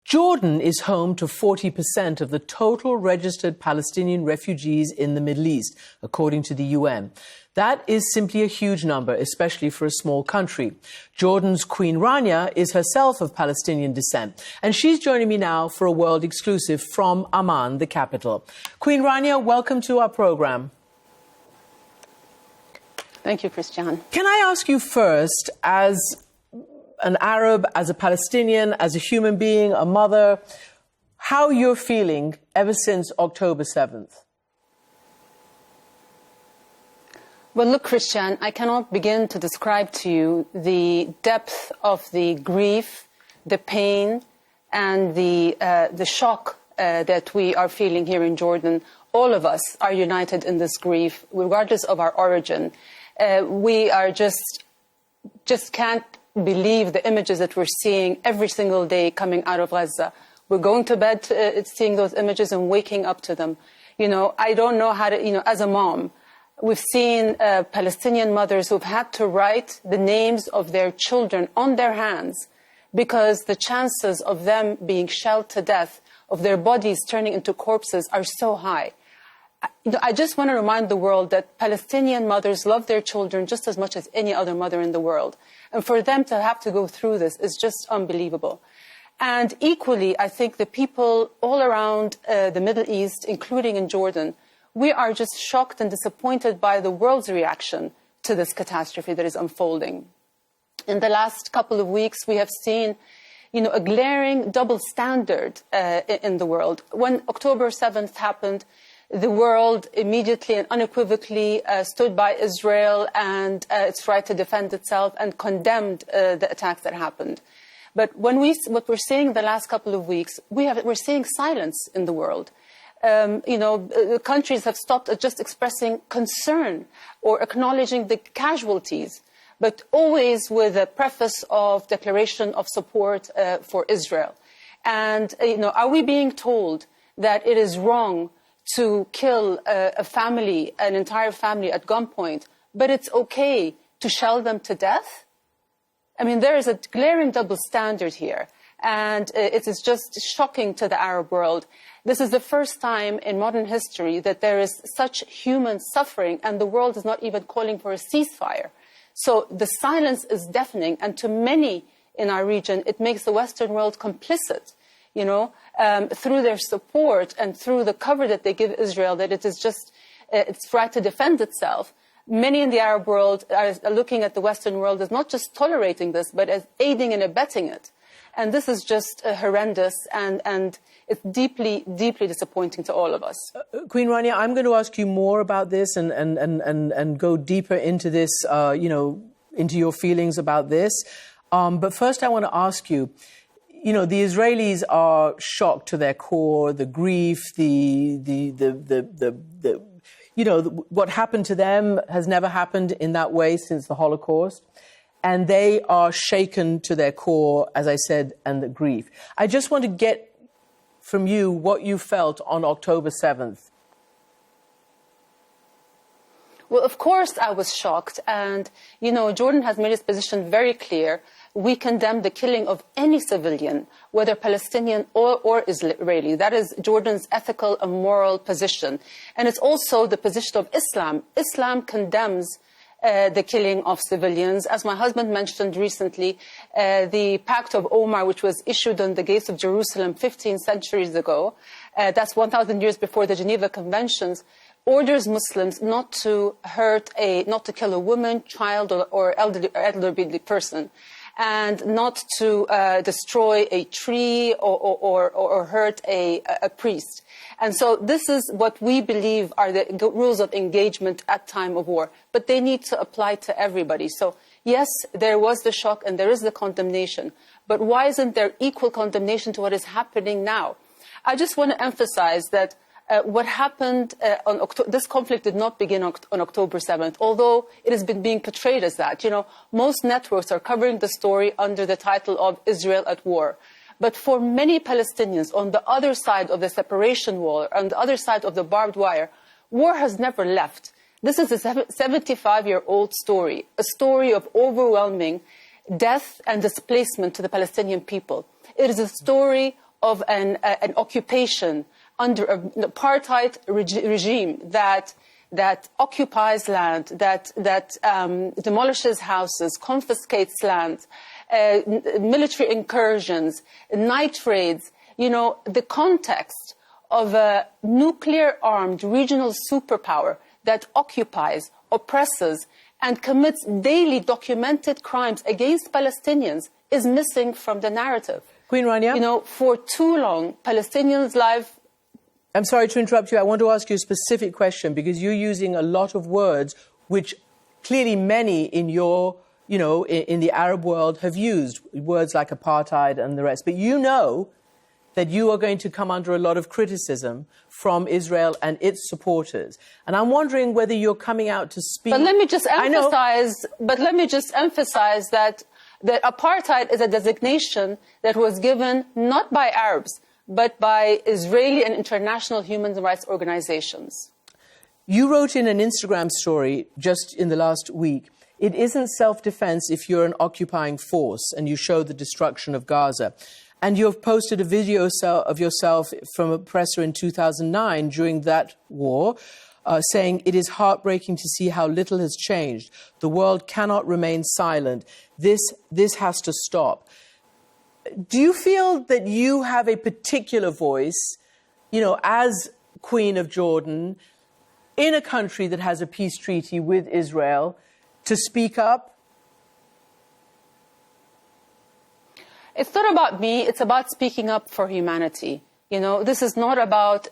Jordan is home to 40% of the total registered Palestinian refugees in the Middle East, according to the UN. That is simply a huge number, especially for a small country. Jordan's Queen Rania is herself of Palestinian descent, and she's joining me now for a world exclusive from Amman, the capital. Queen Rania, welcome to our program. Thank you, Christiane. Can I ask you first, as an Arab, as a Palestinian, as a human being, a mother, how you're feeling ever since October 7th? Well, look, Christiane, I cannot begin to describe to you the depth of the grief, the pain, and the shock that we are feeling here in Jordan. All of us are united in this grief, regardless of our origin. We are just can't believe the images that we're seeing every single day coming out of Gaza. We're going to bed seeing those images and waking up to them. You know, I don't know how to, as a mom, we've seen Palestinian mothers who've had to write the names of their children on their hands because the chances of them being shelled to death, of their bodies turning into corpses, are so high. I just want to remind the world that Palestinian mothers love their children just as much as any other mother in the world. And for them to have to go through this is just unbelievable. And equally, I think the people all around the Middle East, including in Jordan, we are just shocked and disappointed by the world's reaction to this catastrophe that is unfolding. In the last couple of weeks, we have seen a glaring double standard in the world. When October 7th happened, the world immediately and unequivocally stood by Israel and its right to defend itself and condemned the attacks that happened. But what we're seeing the last couple of weeks, we're seeing silence in the world. Countries have stopped at just expressing concern or acknowledging the casualties, but always with a preface of declaration of support for Israel. And, are we being told that it is wrong to kill a family, an entire family at gunpoint, but it's okay to shell them to death? I mean, there is a glaring double standard here, and it is just shocking to the Arab world. This is the first time in modern history that there is such human suffering, and the world is not even calling for a ceasefire. So the silence is deafening, and to many in our region, it makes the Western world complicit, through their support and through the cover that they give Israel, that it is just its right to defend itself. Many in the Arab world are looking at the Western world as not just tolerating this, but as aiding and abetting it. And this is just horrendous, and it's deeply, deeply disappointing to all of us. Queen Rania, I'm going to ask you more about this and go deeper into this, into your feelings about this. But first I want to ask you, the Israelis are shocked to their core, the grief, what happened to them has never happened in that way since the Holocaust. And they are shaken to their core, as I said, and the grief. I just want to get from you what you felt on October 7th. Well, of course I was shocked. And, Jordan has made its position very clear. We condemn the killing of any civilian, whether Palestinian or Israeli. That is Jordan's ethical and moral position. And it's also the position of Islam. Islam condemns the killing of civilians. As my husband mentioned recently, the Pact of Omar, which was issued on the gates of Jerusalem 15 centuries ago, that's 1,000 years before the Geneva Conventions, orders Muslims not to kill a woman, child, or elderly person, and not to destroy a tree or hurt a priest. And so this is what we believe are the rules of engagement at time of war. But they need to apply to everybody. So yes, there was the shock and there is the condemnation. But why isn't there equal condemnation to what is happening now? I just want to emphasize that what happened on this conflict did not begin on October 7th, although it has been being portrayed as that. Most networks are covering the story under the title of Israel at War. But for many Palestinians on the other side of the separation wall, on the other side of the barbed wire, war has never left. This is a 75-year-old story, a story of overwhelming death and displacement to the Palestinian people. It is a story of an occupation under an apartheid regime that occupies land, that demolishes houses, confiscates land, military incursions, night raids, the context of a nuclear-armed regional superpower that occupies, oppresses, and commits daily documented crimes against Palestinians is missing from the narrative. Queen Rania? For too long, Palestinians' life... I'm sorry to interrupt you. I want to ask you a specific question because you're using a lot of words which clearly many in your, in the Arab world have used, words like apartheid and the rest. But you know that you are going to come under a lot of criticism from Israel and its supporters. And I'm wondering whether you're coming out to speak... But let me just emphasize that apartheid is a designation that was given not by Arabs, but by Israeli and international human rights organizations. You wrote in an Instagram story just in the last week, it isn't self-defense if you're an occupying force, and you show the destruction of Gaza. And you have posted a video of yourself from a presser in 2009 during that war, saying, "It is heartbreaking to see how little has changed. The world cannot remain silent. This has to stop." Do you feel that you have a particular voice, as Queen of Jordan, in a country that has a peace treaty with Israel, to speak up? It's not about me. It's about speaking up for humanity. This is not about,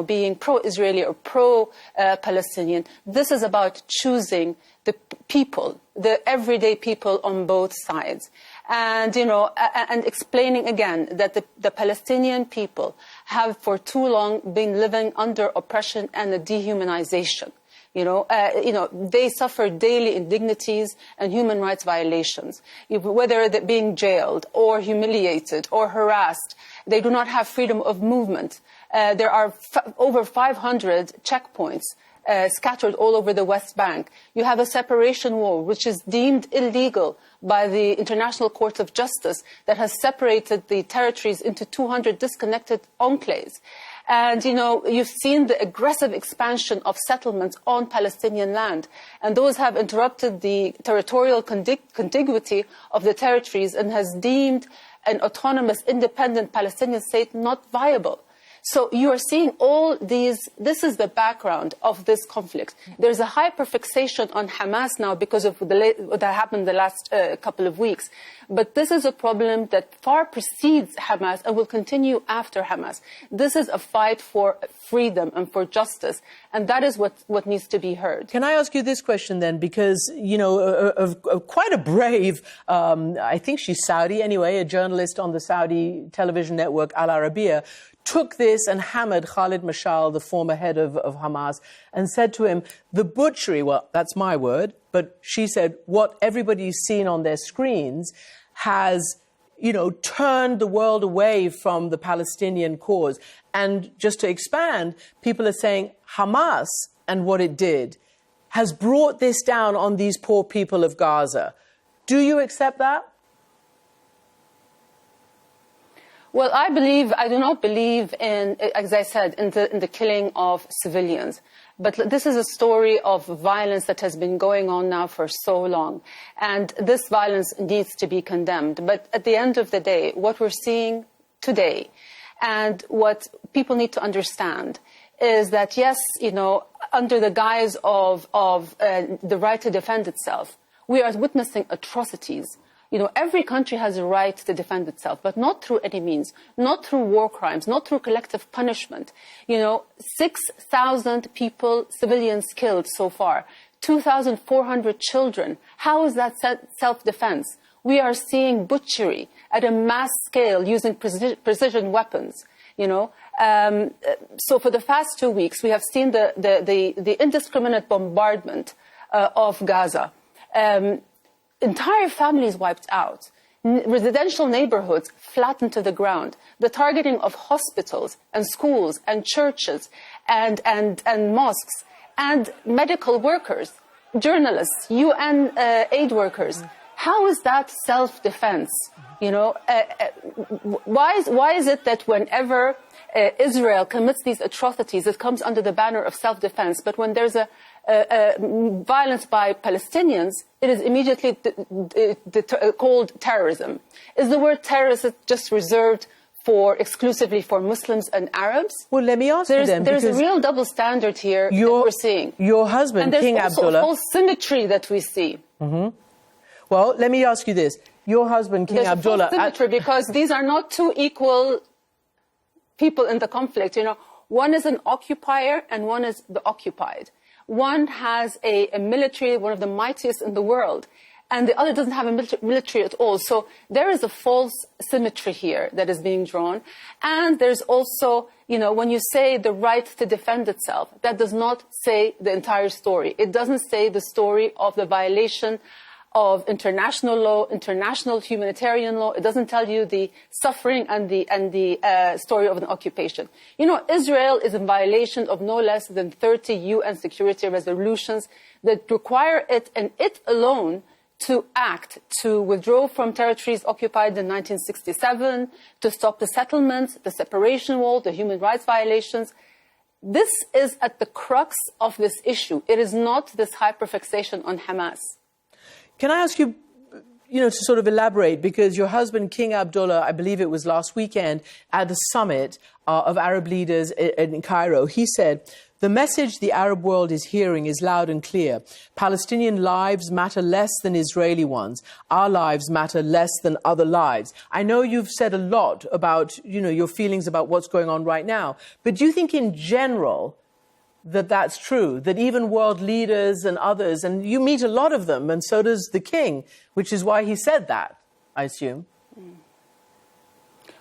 being pro-Israeli or pro-Palestinian. This is about choosing the people, the everyday people on both sides. And, and explaining again that the Palestinian people have for too long been living under oppression and a dehumanization. They suffer daily indignities and human rights violations, whether they're being jailed or humiliated or harassed. They do not have freedom of movement. There are over 500 checkpoints scattered all over the West Bank. You have a separation wall, which is deemed illegal by the International Court of Justice, that has separated the territories into 200 disconnected enclaves. And, you've seen the aggressive expansion of settlements on Palestinian land. And those have interrupted the territorial contiguity of the territories and has deemed an autonomous, independent Palestinian state not viable. So you are seeing all these, this is the background of this conflict. There's a hyperfixation on Hamas now because of what happened the last couple of weeks. But this is a problem that far precedes Hamas and will continue after Hamas. This is a fight for freedom and for justice. And that is what needs to be heard. Can I ask you this question then? Because, quite a brave, I think she's Saudi anyway, a journalist on the Saudi television network Al Arabiya, took this and hammered Khalid Mashal, the former head of Hamas, and said to him, the butchery, well, that's my word, but she said, what everybody's seen on their screens has, turned the world away from the Palestinian cause. And just to expand, people are saying Hamas and what it did has brought this down on these poor people of Gaza. Do you accept that? Well, I do not believe in, as I said, in the killing of civilians. But this is a story of violence that has been going on now for so long. And this violence needs to be condemned. But at the end of the day, what we're seeing today and what people need to understand is that, yes, under the guise of the right to defend itself, we are witnessing atrocities. Every country has a right to defend itself, but not through any means, not through war crimes, not through collective punishment. 6,000 people, civilians killed so far, 2,400 children. How is that self-defense? We are seeing butchery at a mass scale using precision weapons. So for the past 2 weeks, we have seen the indiscriminate bombardment of Gaza. Entire families wiped out, residential neighborhoods flattened to the ground, the targeting of hospitals and schools and churches and mosques and medical workers, journalists, UN aid workers. how is that self-defense? You know, why is it that whenever Israel commits these atrocities, it comes under the banner of self-defense, but when there's a violence by Palestinians, it is immediately called terrorism? Is the word terrorist just reserved exclusively for Muslims and Arabs? Well, let me ask you then. There's a real double standard here that we're seeing. Your husband, King Abdullah. And there's also a whole symmetry that we see. Mm-hmm. Well, let me ask you this. Your husband, King Abdullah. There's a symmetry because these are not two equal people in the conflict. You know, one is an occupier and one is the occupied. One has a military, one of the mightiest in the world, and the other doesn't have a military at all. So there is a false symmetry here that is being drawn. And there's also, you know, when you say the right to defend itself, that does not say the entire story. It doesn't say the story of the violation of international law, international humanitarian law. It doesn't tell you the suffering and the story of an occupation. You know, Israel is in violation of no less than 30 UN security resolutions that require it and it alone to act, to withdraw from territories occupied in 1967, to stop the settlements, the separation wall, the human rights violations. This is at the crux of this issue. It is not this hyperfixation on Hamas. Can I ask you, to sort of elaborate, because your husband, King Abdullah, I believe it was last weekend, at the summit of Arab leaders in Cairo, he said, the message the Arab world is hearing is loud and clear. Palestinian lives matter less than Israeli ones. Our lives matter less than other lives. I know you've said a lot about, your feelings about what's going on right now, but do you think in general that that's true, that even world leaders and others, and you meet a lot of them, and so does the king, which is why he said that, I assume?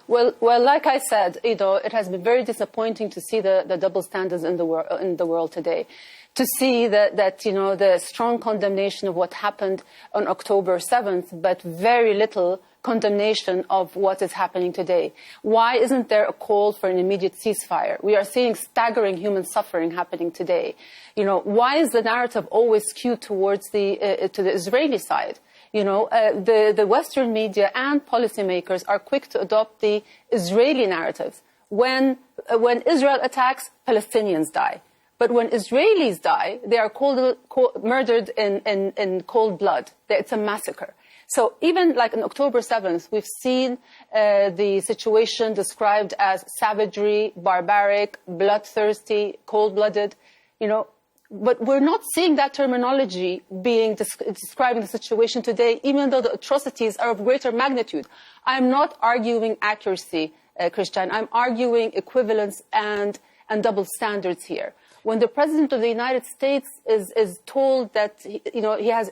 Well, like I said, it has been very disappointing to see the double standards in the world today, to see that the strong condemnation of what happened on October 7th, but very little condemnation of what is happening today. Why isn't there a call for an immediate ceasefire? We are seeing staggering human suffering happening today. Why is the narrative always skewed towards to the Israeli side? The Western media and policymakers are quick to adopt the Israeli narrative. When Israel attacks, Palestinians die. But when Israelis die, they are murdered in cold blood. It's a massacre. So even like on October 7th, we've seen the situation described as savagery, barbaric, bloodthirsty, cold-blooded, But we're not seeing that terminology being describing the situation today, even though the atrocities are of greater magnitude. I'm not arguing accuracy, Christian. I'm arguing equivalence and double standards here. When the President of the United States is told that he has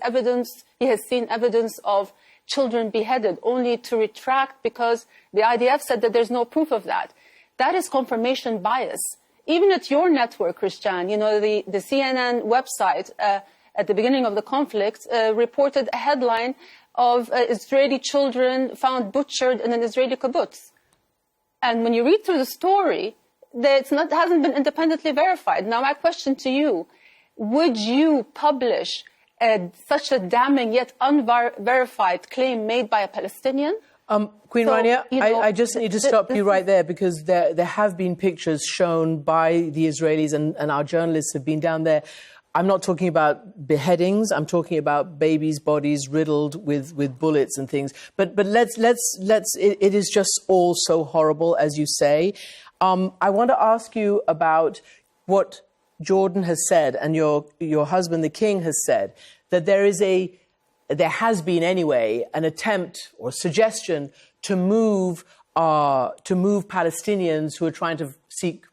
seen evidence of children beheaded, only to retract because the IDF said that there's no proof of that, that is confirmation bias. Even at your network, Christian, the CNN website at the beginning of the conflict reported a headline of Israeli children found butchered in an Israeli kibbutz. And when you read through the story, it hasn't been independently verified. Now, my question to you, would you publish such a damning yet unverified claim made by a Palestinian? Queen Rania, I just need to stop you right there, because there have been pictures shown by the Israelis, and our journalists have been down there. I'm not talking about beheadings. I'm talking about babies' bodies riddled with bullets and things. But it is just all so horrible, as you say. I want to ask you about what Jordan has said, and your husband, the king, has said, that there has been anyway an attempt or suggestion to move Palestinians who are trying to seek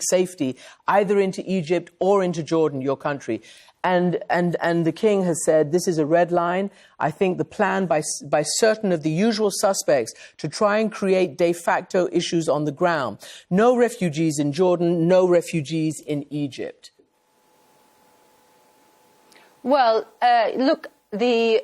safety either into Egypt or into Jordan, your country. And the king has said this is a red line. I think the plan by certain of the usual suspects to try and create de facto issues on the ground. No refugees in Jordan, no refugees in Egypt. Well, look, the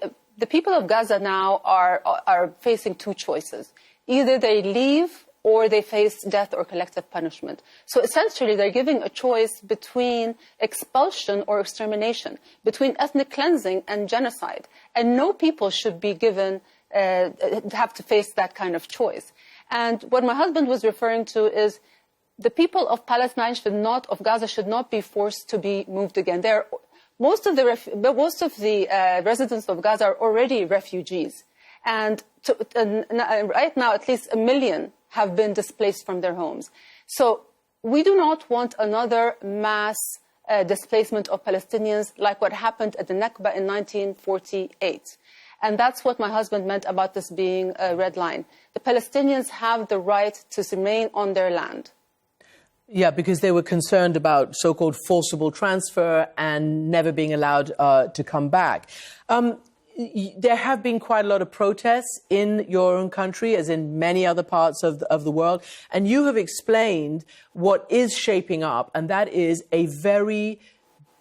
people of Gaza now are facing two choices. Either they leave or they face death or collective punishment. So essentially, they're giving a choice between expulsion or extermination, between ethnic cleansing and genocide. And no people should be given, have to face that kind of choice. And what my husband was referring to is the people of Palestine of Gaza should not be forced to be moved again. Most of the residents of Gaza are already refugees. And right now, at least 1 million have been displaced from their homes. So we do not want another mass displacement of Palestinians like what happened at the Nakba in 1948. And that's what my husband meant about this being a red line. The Palestinians have the right to remain on their land. Yeah, because they were concerned about so-called forcible transfer and never being allowed to come back. There have been quite a lot of protests in your own country, as in many other parts of the world. And you have explained what is shaping up, and that is a very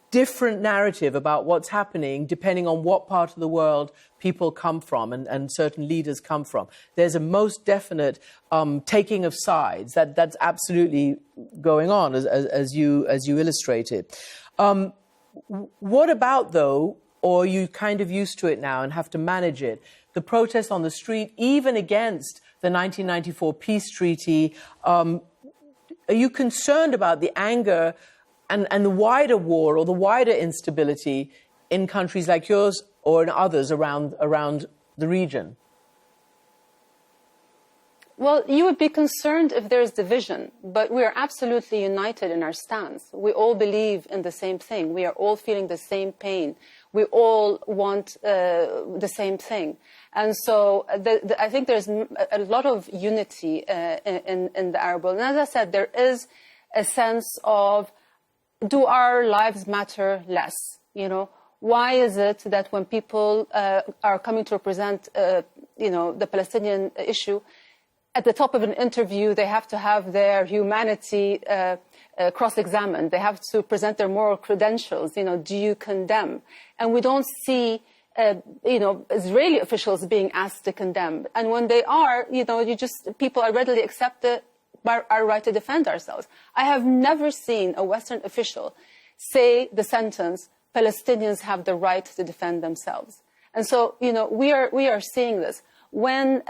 different narrative about what's happening depending on what part of the world people come from and certain leaders come from. There's a most definite taking of sides. That's absolutely going on, as you illustrated. What about, though, or are you kind of used to it now and have to manage it, the protests on the street, even against the 1994 peace treaty? Are you concerned about the anger and the wider war or the wider instability in countries like yours or in others around the region? Well, you would be concerned if there's division, but we are absolutely united in our stance. We all believe in the same thing. We are all feeling the same pain. We all want the same thing. And so I think there's a lot of unity in the Arab world. And as I said, there is a sense of, do our lives matter less? You know, why is it that when people are coming to represent, the Palestinian issue, at the top of an interview, they have to have their humanity cross-examined. They have to present their moral credentials. You know, do you condemn? And we don't see, Israeli officials being asked to condemn. And when they are, people are readily accepted our right to defend ourselves. I have never seen a Western official say the sentence, Palestinians have the right to defend themselves. And so, we are seeing this. When,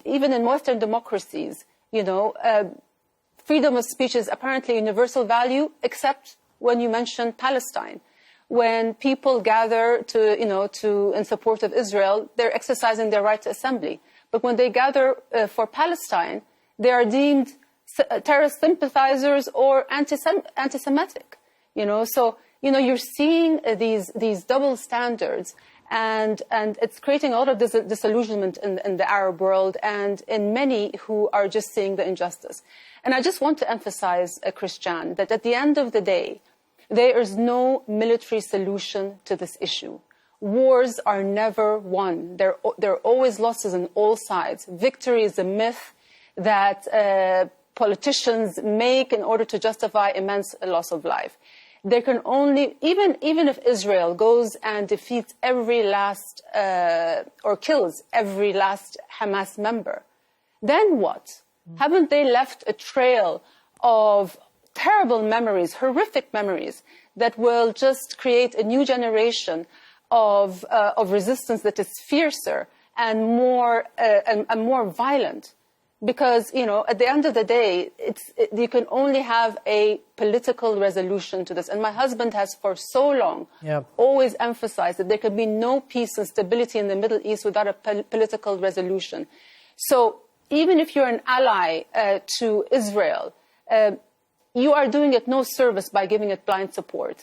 even in Western democracies, freedom of speech is apparently a universal value, except when you mention Palestine. When people gather in support of Israel, they're exercising their right to assembly. But when they gather for Palestine, they are deemed terrorist sympathizers or anti-Semitic. So you're seeing these double standards, and it's creating a lot of disillusionment in the Arab world and in many who are just seeing the injustice. And I just want to emphasize, Christian, that at the end of the day, there is no military solution to this issue. Wars are never won. There are always losses on all sides. Victory is a myth that politicians make in order to justify immense loss of life. There can only, even if Israel goes and defeats every last, or kills every last Hamas member, then what? Haven't they left a trail of terrible memories, horrific memories, that will just create a new generation of resistance that is fiercer and more violent? Because, at the end of the day, you can only have a political resolution to this. And my husband has for so long always emphasized that there can be no peace and stability in the Middle East without a political resolution. So even if you're an ally to Israel, you are doing it no service by giving it blind support.